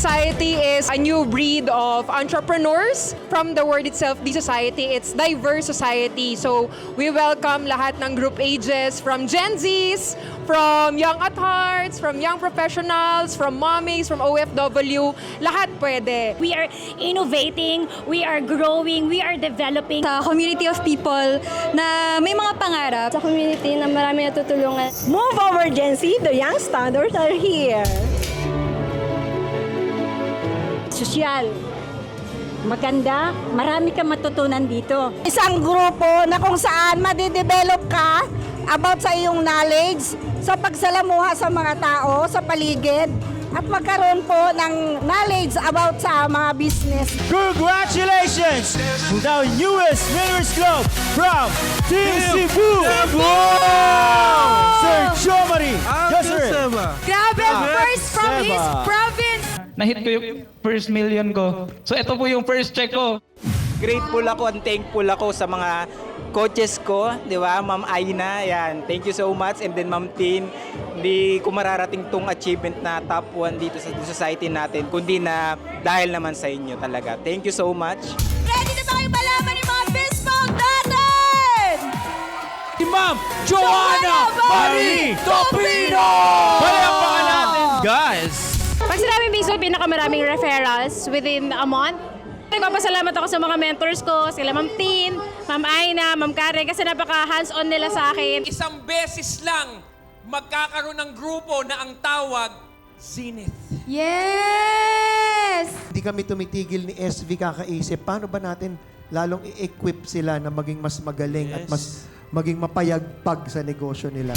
Society is a new breed of entrepreneurs. From the word itself, the society, it's diverse society. So we welcome lahat ng group ages, from Gen Zs, from young at hearts, from young professionals, from mommies, from OFW. Lahat pwede. We are innovating, we are growing, we are developing. Sa community of people na may mga pangarap. Sa community na marami natutulungan. Move over, Gen Z. The young standards are here. Sosyal. Maganda, marami kang matutunan dito. Isang grupo na kung saan madidevelop ka about sa iyong knowledge, sa pagsalamuha sa mga tao, sa paligid, at magkaroon po ng knowledge about sa mga business. Congratulations to the newest Winners Club from Team Cebu! Sir Jomari! Yes, sir! Grabe, first from his Seba. province. Na-hit ko yung first million ko. So ito po yung first check ko. Grateful ako and thankful ako sa mga coaches ko, di ba? Ma'am Aina, yan. Thank you so much. And then Ma'am Tin, hindi ko mararating tong achievement na top 1 dito sa society natin, kundi na dahil naman sa inyo talaga. Thank you so much. Ready na ba kayo malaman yung mga fist bump natin? Si Ma'am Joanna Marie Topino! Palakpakan natin, guys! Pag sinabing Biso, pinakamaraming referrals within a month. Nagpapasalamat ako sa mga mentors ko, sila Ma'am Tin, Ma'am Aina, Ma'am Karen, kasi napaka hands-on nila sa akin. Isang beses lang magkakaroon ng grupo na ang tawag, Zenith. Yes! Hindi kami tumitigil ni SV kakaisip, paano ba natin lalong i-equip sila na maging mas magaling at mas maging mapayagpag sa negosyo nila.